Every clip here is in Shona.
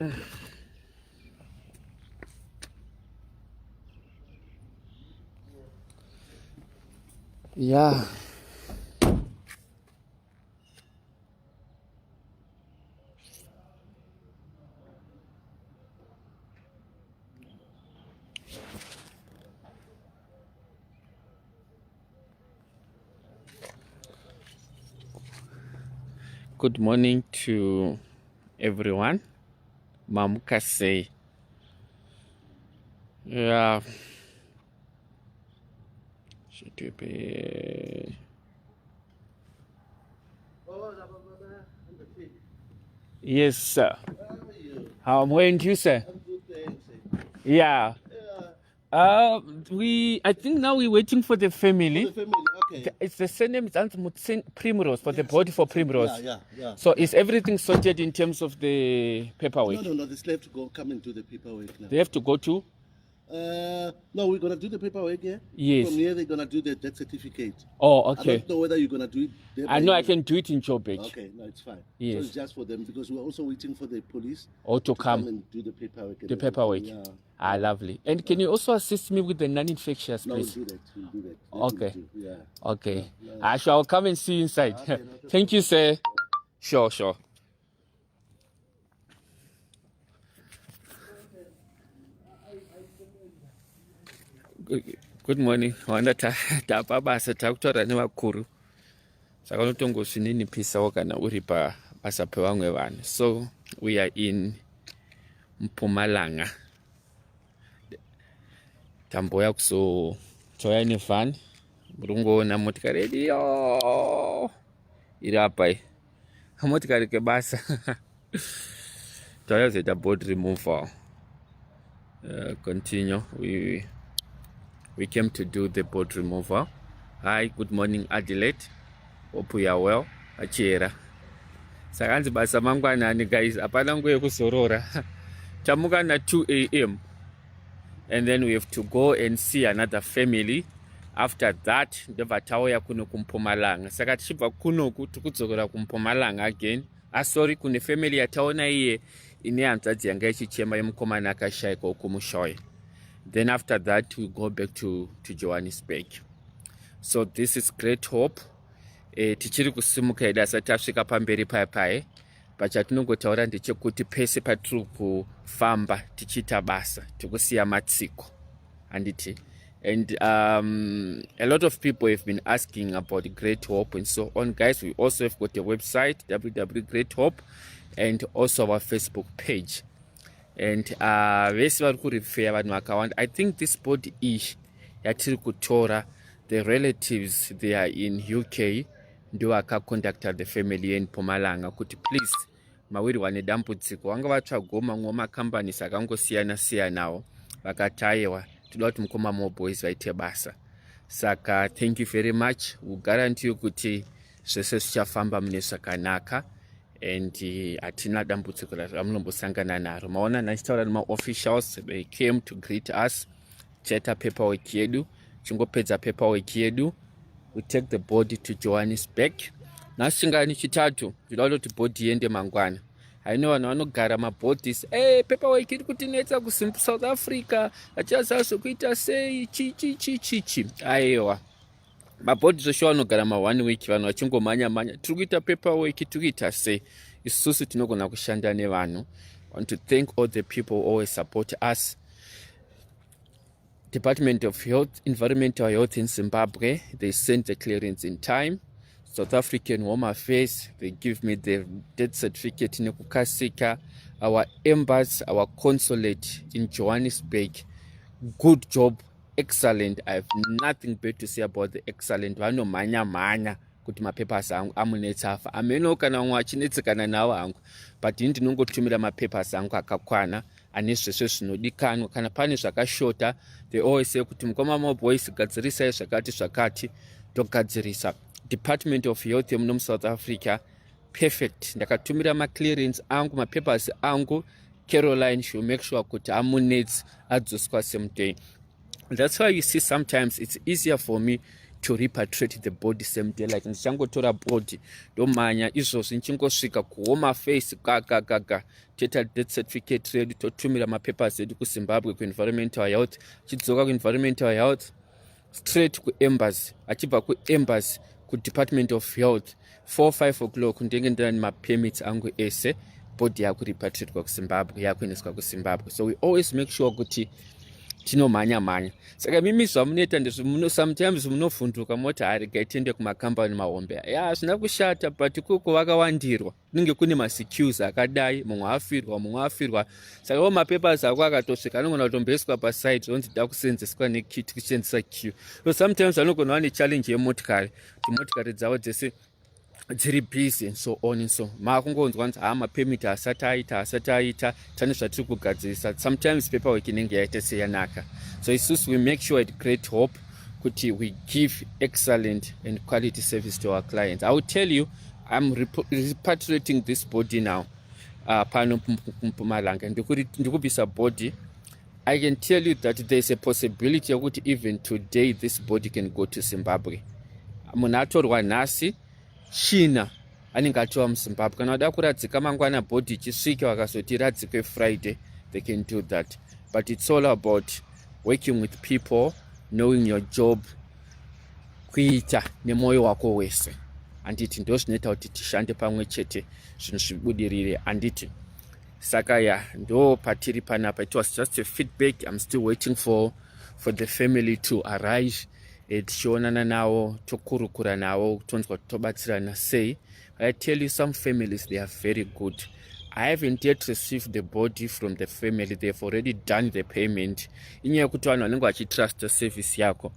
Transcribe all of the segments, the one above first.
Yeah. Good morning to everyone. Mamukase. Yeah. Should be. Yes, sir. How are you, sir? Yeah. I think now we're waiting for the family. For the family, okay. It's the surname is Primrose for the body for Primrose. Yeah. So is everything sorted in terms of the paperwork? No. They still have to go come and do the paperwork now. They have to go to? No, we're gonna do the paperwork here. Yes. From here, they're gonna do the death certificate. Oh, I okay. don't know whether you're gonna do it there. I know I can do it in Joburg. Okay, no, it's fine. Yes. So it's just for them because we're also waiting for the police to come and do the paperwork. The paperwork. Yeah. Ah, lovely. And can you also assist me with the non-infectious, No, please? we'll do that. Okay. Yeah. Okay. I shall come and see you inside. Okay, Thank you, sir. Sure. Good morning. Wanda tapabasa takutaura nevakuru saka unotongosvininipisawo kana uri pabasa pevamwe vanhu. So we are in Mpumalamga. Tamboya kuzotoya nevhani. Muri kungoona motikari yedu iyo iri apa iyi. Motikari kebasa. Tauya kuzoita board removal. Continue. We came to do the board removal. Hi, good morning Adelaide. Hope you are well. Achera. Saka hanzi basa mangwanani guys, hapana nguva yekuzorora. Tamuka na 2 a.m. and then we have to go and see another family. After that, ndobva tauya kuno kuMpumalanga. Saka tichibva kunoku tikudzokera kuMpumalanga again. Sorry, kune family yataona iye ine hanzvadzi yanga ichichema yemukomana akashaika ukumushoya. Then after that, we go back to Johannesburg. So this is Great Hope. Tichiri kusimuka ida tasvika pamberi papai. Pachatinongotaura ndechekuti pese patiri kufamba tichiita basa tikusiya matsiko. And a lot of people have been asking about Great Hope and so on. Guys, we also have got a website, www.greathope, and also our Facebook page. And vese vari kurifeya vanhu vakawanda. I think this body ish yatiri kutora, the relatives they are in UK ndo akaconducta the family in Mpumalanga kuti please mawirwa nedambudziko vanga vatsvaga mamwe macompanies akangosiyana-siyanawo vakataiwa toda kuti Mukoma boys vaite basa. Saka thank you very much. We guarantee you kuti zvese zvichafamba mune zvakanaka. And hatina dambudziko ramunombosangana naro. Maona nachitaura nemaofficials, they came to greet us. Cheta paperwork yedu. Chingopedza paperwork yedu. We take the body to Johannesburg. Nasingani chitatu, zvidawo kuti body yende mangwana. I know vanhu vanogara mabodies, paperwork iri kutinetsa South Africa, achaziva zvokuita sei, chichi. Aiwa. Mabhodhi zveshe vanogara 1 week vanhu vachingomhanya tiri kuita paperwork tiri kuita sei. Isusu tinogona kushanda nevanhu. I want to thank all the people who always support us. Department of Health, Environmental Health in Zimbabwe, they sent the clearance in time. South African Home Affairs, they give me the death certificate nekukasika. Our embassy, our consulate in Johannesburg, good job, excellent. I have nothing bad to say about the excellent. Vanomhanya kuti mapapers angu amunetsafa. Ameno kana umwe achinetsekana nawo angu. But ini ndinongotumira mapapers angu akakwana. Ane zvese zvinodikanwa. Kana pane zvakashota, they always say kuti Mukoma boys gadzirisai zvakati togadzirisa. Department of Health yemuno South Africa, perfect. Ndakatumira clearance angu, mapapers angu. Caroline, she'll make sure kuti amunets adzoswa same day. That's why you see sometimes it's easier for me to repatriate the body same day. Like ndichangotora body ndomhanya izvozvi nichingosvika kuhoma face gaga total death certificate redu totumira mapapers edu kuZimbabwe kuenvironmental health, chidzoka kuenvironmental health straight kuembassy, achibva kuembassy kudepartment of health 4-5 o'clock ndenge ndani mapermits angu ese, body yakurepatriatwa kuZimbabwe, yakuendeswa kuZimbabwe. So we always make sure kuti tinomhanya. Saka mimi zvamunoita ndezvo sometimes munovhunduka moti regai tiende kumakambani mahombe. Ya zvina kushata, but kuko vakawandirwa kunenge kune masecuse akadai, mumwe afirwa. Saka wo mapapers ako akatosvika anogona kutomboiswa paside zonzi da kusenzeswa nekit kushandisa queue. So sometimes anogona vane challenge yemotikari, kuti motikari dzavo dzese dziri busy and so on and so. Makungonzwa nzi mapemit asati aita tane zvatiri kugadzirisa. Sometimes paperwork inenge yaita seyanaka. So isusu we make sure at Great Hope kuti we give excellent and quality service to our clients. I will tell you, I'm repatriating this body now. Pano Mpumalamga ndikubisa body. I can tell you that there's a possibility that even today this body can go to Zimbabwe. Munatorwa nhasi China anenge atiwa muZimbabwe. Kana wada kuradzika mangwana body ichisvika vakazoti radzikwe Friday, they can do that. But it's all about working with people, knowing your job, kuita nemoyo wako wese. Anditi ndo zvinoita kuti tishande pamwe chete zvinhu zvibudirire. Anditi saka ndo patiri panapa. It was just a feedback. I'm still waiting for the family to arrive. Tichionana nawo, tokurukura nawo, tonzwa tobatsirana sei. I tell you, some families, they are very good. I haven't yet received the body from the family. They've already done the payment. Inyaya kuti vanhu vanenge vachitrust service yako.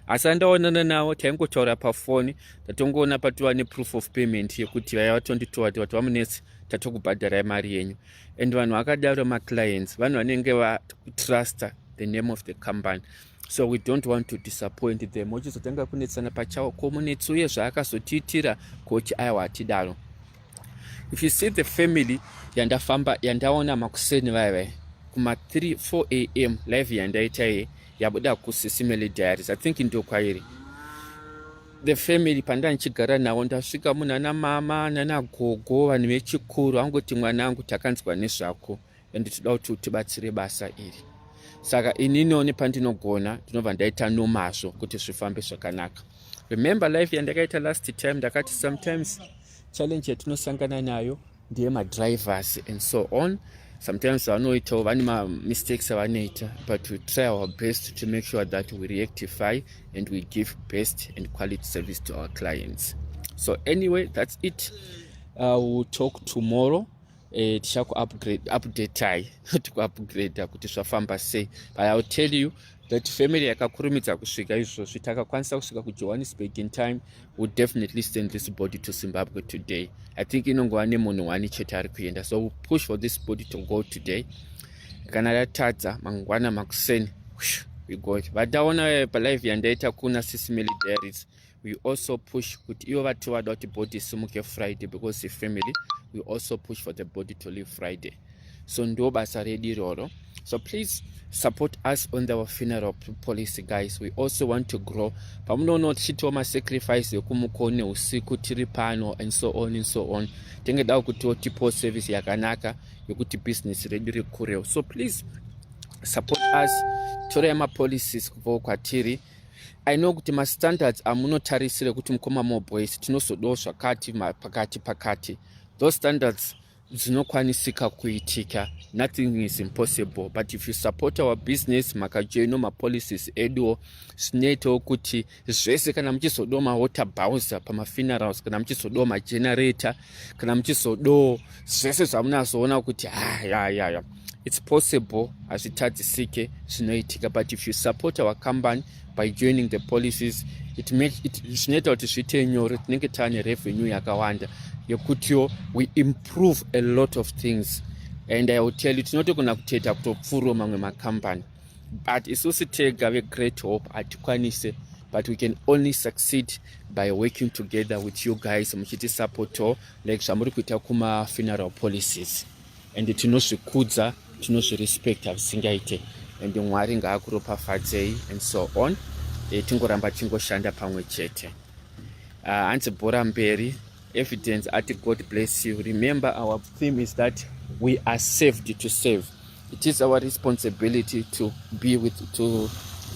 Asi andaonana nawo, taingotaura pafoni, tatongoona patiwa neproof of payment yekuti vatonditoa kuti vamunesi tatokubhadharai mari yenyu. And vanhu vakadaro maclients, vanhu vanenge vatrust the name of the company. So we don't want to disappoint them. Uchizotanga kunetsana pachawo komunetsi uye zvaakazotiitira kochi aiwa atidaro. If you see the family yandaona makuseni vaiva kuma 3-4 a.m. live yandaita yabuda kuSIS MELLY diaries. I think ndo kwairi. The family panda nichigara nawo ndasvika munana mama nana gogo vanhu vechikuru angoti mwana wangu takanzwa nezvako and toda kuti tibatsire basa iri. Saka inini pandinogona ndinobva ndaita nomazvo kuti zvifambe zvakanaka. Remember life yandakaita last time ndakati sometimes challenge yatinosangana nayo ndiye madrivers and so on. Sometimes vanoita vane mistakes avanoita, but we try our best to make sure that we rectify and we give best and quality service to our clients. So anyway, that's it. We'll talk tomorrow. Update kuti zvafamba sei. But I'll tell you that family yakakurumidza kusvika izvozvi, takakwanisa kusvika kuJohannesburg in time, will definitely send this body to Zimbabwe today. I think inongova nemunhu wani chete ari kuenda, so we'll push for this body to go today. Kana ratadza mangwana makuseni we go. Vataona palive yandaita kuna SIS MELLY diaries, we also push kuti ivo vati vada kuti body isimuke Friday, because the family we also push for the body to leave Friday. So ndo basa redu iroro. So please support us on our funeral policy, guys. We also want to grow. Pamunoona tichitoma sacrifice yokumukone usiku tiri pano and so on and so on. Tengeda kuti tipo service yakanaka yokuti business redu rikure. So please support us. Tore policies kuvo kwatiri. I know kuti ma standards amunotarisire kuti mukoma more boys tinosodo zvakati pakati. Those standards dzinokwanisika kuitika. Nothing is impossible. But if you support our business, makajoino ma policies edu sneto kuti zvese kana mchisodo ma water bowser pama funerals, kana mchisodo ma generator, kana mchisodo zvese zvamunazoona kuti it's possible azvitadzisike zvinoitika. But if you support our company by joining the policies, it zvinoita kuti zviite nyore, tinenge tane revenue yakawanda yekutiwo we improve a lot of things. And I will tell you, tinotogona kuteta kutopfuro mamwe makambani, but isusu tega veGreat Hope hatikwanise, but we can only succeed by working together with you guys muchiti supporto like zvamuri kuita kuma funeral policies. And tinozvikudza, tinozvirespecta visingaite, and Mwari ngaakuropafadzei and so on. tingoramba tingoshanda pamwe chete. Hanzi bhora mberi, evidence ati God bless you. Remember, our theme is that we are saved to save. It is our responsibility to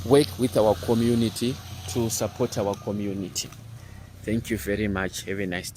work with our community, to support our community. Thank you very much. Have a nice day.